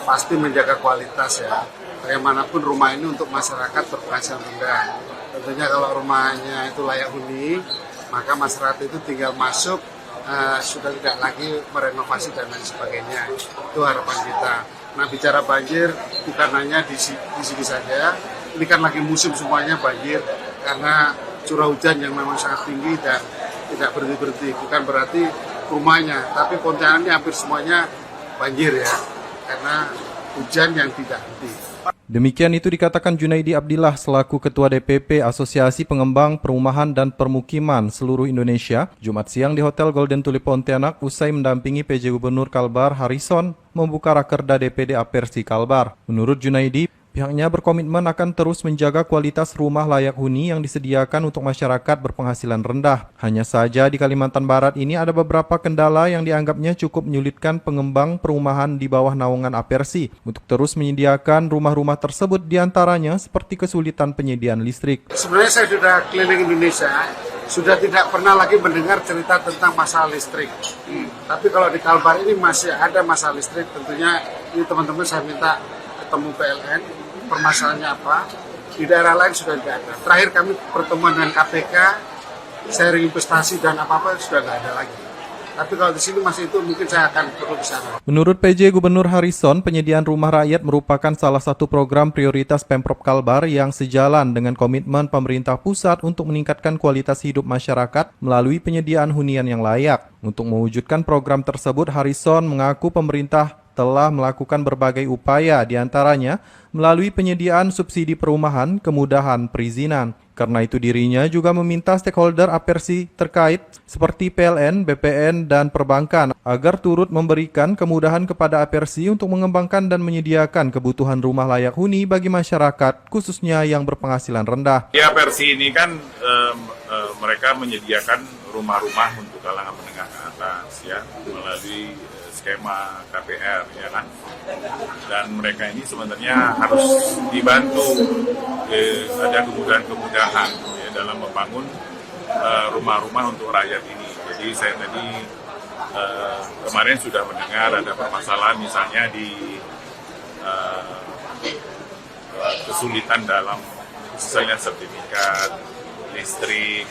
pasti menjaga kualitas ya. Bagaimanapun rumah ini untuk masyarakat berpenghasilan rendah. Tentunya kalau rumahnya itu layak huni, maka masyarakat itu tinggal masuk, sudah tidak lagi merenovasi dan lain sebagainya. Itu harapan kita. Nah, bicara banjir bukan hanya di sini saja. Ini kan lagi musim semuanya banjir karena curah hujan yang memang sangat tinggi dan tidak berhenti-berhenti. Bukan berarti rumahnya, tapi Pontianak ini hampir semuanya banjir ya, karena hujan yang tidak henti. Demikian itu dikatakan Junaidi Abdillah selaku Ketua DPP Asosiasi Pengembang Perumahan dan Permukiman Seluruh Indonesia, Jumat siang di Hotel Golden Tulip Pontianak usai mendampingi PJ Gubernur Kalbar Harrison membuka Rakerda DPD Apersi Kalbar. Menurut Junaidi, pihaknya berkomitmen akan terus menjaga kualitas rumah layak huni yang disediakan untuk masyarakat berpenghasilan rendah. Hanya saja di Kalimantan Barat ini ada beberapa kendala yang dianggapnya cukup menyulitkan pengembang perumahan di bawah naungan Apersi untuk terus menyediakan rumah-rumah tersebut, diantaranya seperti kesulitan penyediaan listrik. Sebenarnya saya sudah keliling Indonesia, sudah tidak pernah lagi mendengar cerita tentang masalah listrik. Tapi kalau di Kalbar ini masih ada masalah listrik, tentunya ini teman-teman saya minta ketemu PLN, permasalahannya apa, di daerah lain sudah tidak ada. Terakhir kami pertemuan dengan KPK, sharing investasi dan apa-apa sudah tidak ada lagi. Tapi kalau di sini masih itu mungkin saya akan perlu ke sana. Menurut PJ Gubernur Harrison, penyediaan rumah rakyat merupakan salah satu program prioritas Pemprov Kalbar yang sejalan dengan komitmen pemerintah pusat untuk meningkatkan kualitas hidup masyarakat melalui penyediaan hunian yang layak. Untuk mewujudkan program tersebut, Harrison mengaku pemerintah telah melakukan berbagai upaya, diantaranya melalui penyediaan subsidi perumahan, kemudahan perizinan. Karena itu dirinya juga meminta stakeholder Apersi terkait seperti PLN, BPN, dan perbankan agar turut memberikan kemudahan kepada Apersi untuk mengembangkan dan menyediakan kebutuhan rumah layak huni bagi masyarakat, khususnya yang berpenghasilan rendah. Di Apersi ini kan mereka menyediakan rumah-rumah untuk kalangan menengah ke atas ya, melalui skema KPR ya kan, dan mereka ini sebenarnya harus dibantu ada kemudahan-kemudahan ya, dalam membangun rumah-rumah untuk rakyat ini. Jadi saya tadi kemarin sudah mendengar ada permasalahan misalnya di kesulitan dalam misalnya sertifikat listrik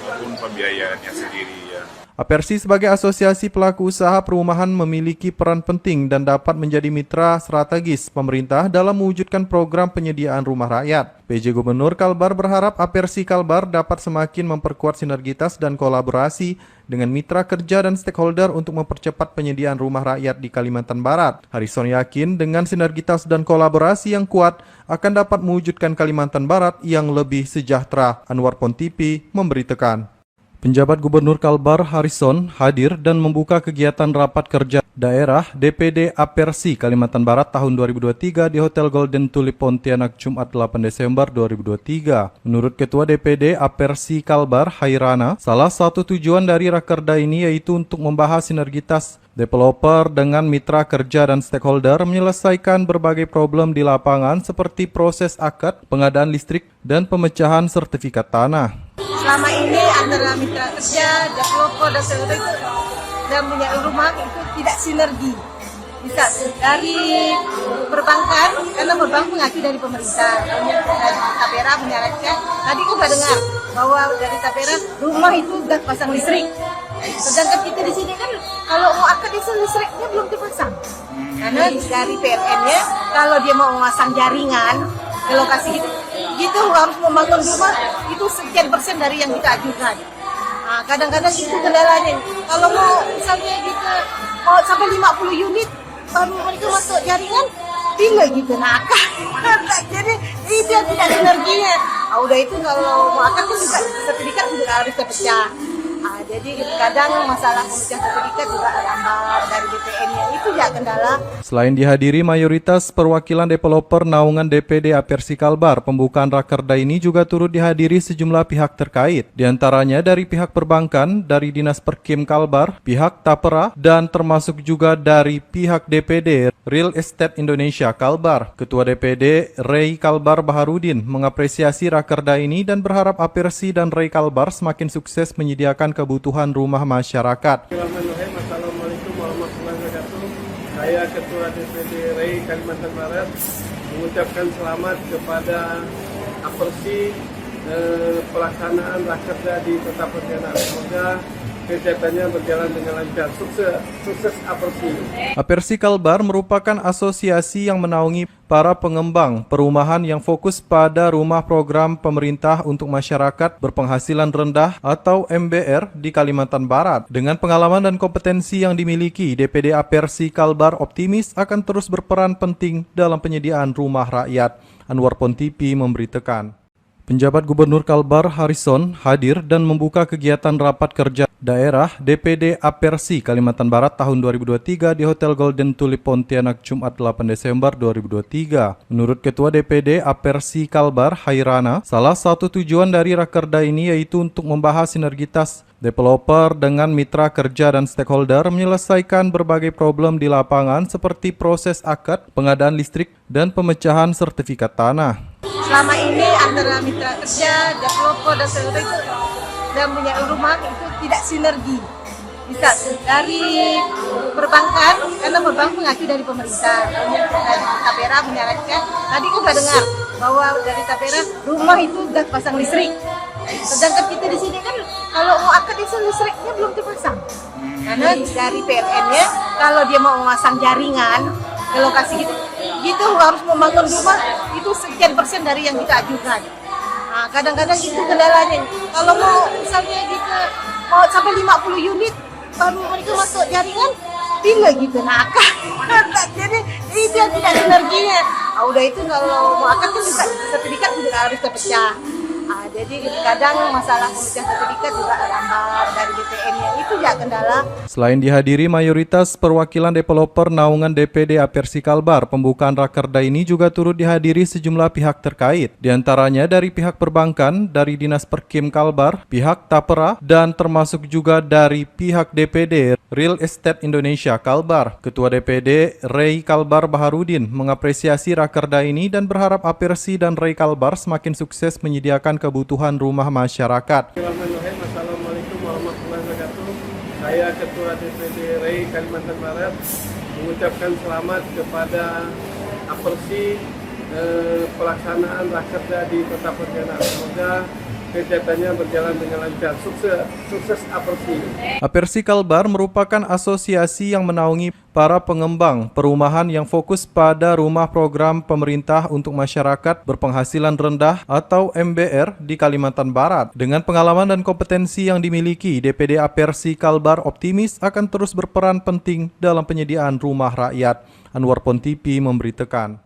maupun pembiayaannya sendiri ya. Apersi sebagai asosiasi pelaku usaha perumahan memiliki peran penting dan dapat menjadi mitra strategis pemerintah dalam mewujudkan program penyediaan rumah rakyat. PJ Gubernur Kalbar berharap Apersi Kalbar dapat semakin memperkuat sinergitas dan kolaborasi dengan mitra kerja dan stakeholder untuk mempercepat penyediaan rumah rakyat di Kalimantan Barat. Harrison yakin dengan sinergitas dan kolaborasi yang kuat akan dapat mewujudkan Kalimantan Barat yang lebih sejahtera. Anwar Pontipi memberitakan. Penjabat Gubernur Kalbar Harrison hadir dan membuka kegiatan rapat kerja daerah DPD Apersi Kalimantan Barat tahun 2023 di Hotel Golden Tulip Pontianak Jumat 8 Desember 2023. Menurut Ketua DPD Apersi Kalbar Hairana, salah satu tujuan dari Rakerda ini yaitu untuk membahas sinergitas developer dengan mitra kerja dan stakeholder menyelesaikan berbagai problem di lapangan seperti proses akad, pengadaan listrik, dan pemecahan sertifikat tanah. Selama ini antara mitra kerja, developer, dan stakeholder dan punya rumah itu tidak sinergi. Bisa dari perbankan, karena perbankan mengacu dari pemerintah. Dari Tapera menyarankan, tadi kita dengar bahwa dari Tapera rumah itu sudah pasang listrik. Sedangkan kita di sini kan kalau mau akad itu listriknya belum dipasang. Karena dari PLN-nya kalau dia mau memasang jaringan ke lokasi gitu harus membangun rumah itu sekian persen dari yang kita ajukan. Nah, kadang-kadang itu kendalanya. Kalau mau misalnya gitu mau sampai 50 unit baru mereka masuk jaringan, tinggal gitu nakal. Jadi itu yang tidak sinerginya. Udah itu kalau mau akad kan juga sertifikat juga harus terpecah. Jadi kadang masalah pemecahan sertifikat juga lambat dari BPN-nya, itu ya kendala. Selain dihadiri mayoritas perwakilan developer naungan DPD Apersi Kalbar, pembukaan Rakerda ini juga turut dihadiri sejumlah pihak terkait. Di antaranya dari pihak perbankan, dari Dinas Perkim Kalbar, pihak Tapera, dan termasuk juga dari pihak DPD Real Estate Indonesia Kalbar. Ketua DPD Ray Kalbar Baharudin mengapresiasi Rakerda ini dan berharap Apersi dan Ray Kalbar semakin sukses menyediakan kebutuhan rumah masyarakat. Assalamualaikum warahmatullahi wabarakatuh. Saya saya Ketua DPD RI Kalimantan Barat mengucapkan selamat kepada Apersi pelaksanaan Rakerda di Kota Pontianak. Semoga kegiatannya berjalan dengan lancar. Sukses Apersi. Apersi Kalbar merupakan asosiasi yang menaungi para pengembang perumahan yang fokus pada rumah program pemerintah untuk masyarakat berpenghasilan rendah atau MBR di Kalimantan Barat. Dengan pengalaman dan kompetensi yang dimiliki, DPD Apersi Kalbar optimis akan terus berperan penting dalam penyediaan rumah rakyat. Anwar Pontipi memberitakan. Penjabat Gubernur Kalbar Harrison hadir dan membuka kegiatan rapat kerja daerah DPD Apersi Kalimantan Barat tahun 2023 di Hotel Golden Tulip Pontianak Jumat 8 Desember 2023. Menurut Ketua DPD Apersi Kalbar Hairana, salah satu tujuan dari Rakerda ini yaitu untuk membahas sinergitas developer dengan mitra kerja dan stakeholder menyelesaikan berbagai problem di lapangan seperti proses akad, pengadaan listrik, dan pemecahan sertifikat tanah. Selama ini antara mitra kerja, developer dan sebagainya itu dan punya rumah itu tidak sinergi. Bisa dari perbankan, karena perbankan mengacu dari pemerintah, dari Tapera menyarankan. Tadi kita dengar bahwa dari Tapera rumah itu sudah pasang listrik. Sedangkan kita di sini kan kalau mau akad itu listriknya belum terpasang. Karena dari PLN-nya kalau dia mau memasang jaringan ke lokasi gitu harus membangun rumah itu sekian persen dari yang kita ajukan. Nah, kadang-kadang itu kendalanya. Kalau mau misalnya gitu mau sampai 50 unit baru mereka masuk jaringan bila gitu nakal. Jadi itu yang tidak sinerginya. Udah itu kalau mau akad kan juga sertifikat juga harus terpecah. Jadi kadang masalah pemecahan sertifikat juga lambat dari BPN-nya, itu ya kendala. Selain dihadiri mayoritas perwakilan developer naungan DPD Apersi Kalbar, pembukaan Rakerda ini juga turut dihadiri sejumlah pihak terkait, diantaranya dari pihak perbankan, dari Dinas Perkim Kalbar, pihak Tapera, dan termasuk juga dari pihak DPD Real Estate Indonesia Kalbar. Ketua DPD Rey Kalbar Baharudin mengapresiasi Rakerda ini dan berharap Apersi dan Rey Kalbar semakin sukses menyediakan kebutuhan rumah masyarakat. Assalamualaikum warahmatullahi wabarakatuh. Saya Ketua DPD RI Kalimantan Barat mengucapkan selamat kepada Apersi pelaksanaan Rakerda di Kota Pontianak. Semoga kegiatannya berjalan dengan lancar. Sukses Apersi. Apersi Kalbar merupakan asosiasi yang menaungi para pengembang perumahan yang fokus pada rumah program pemerintah untuk masyarakat berpenghasilan rendah atau MBR di Kalimantan Barat. Dengan pengalaman dan kompetensi yang dimiliki, DPD Apersi Kalbar optimis akan terus berperan penting dalam penyediaan rumah rakyat. Anwar Pontipi memberitakan.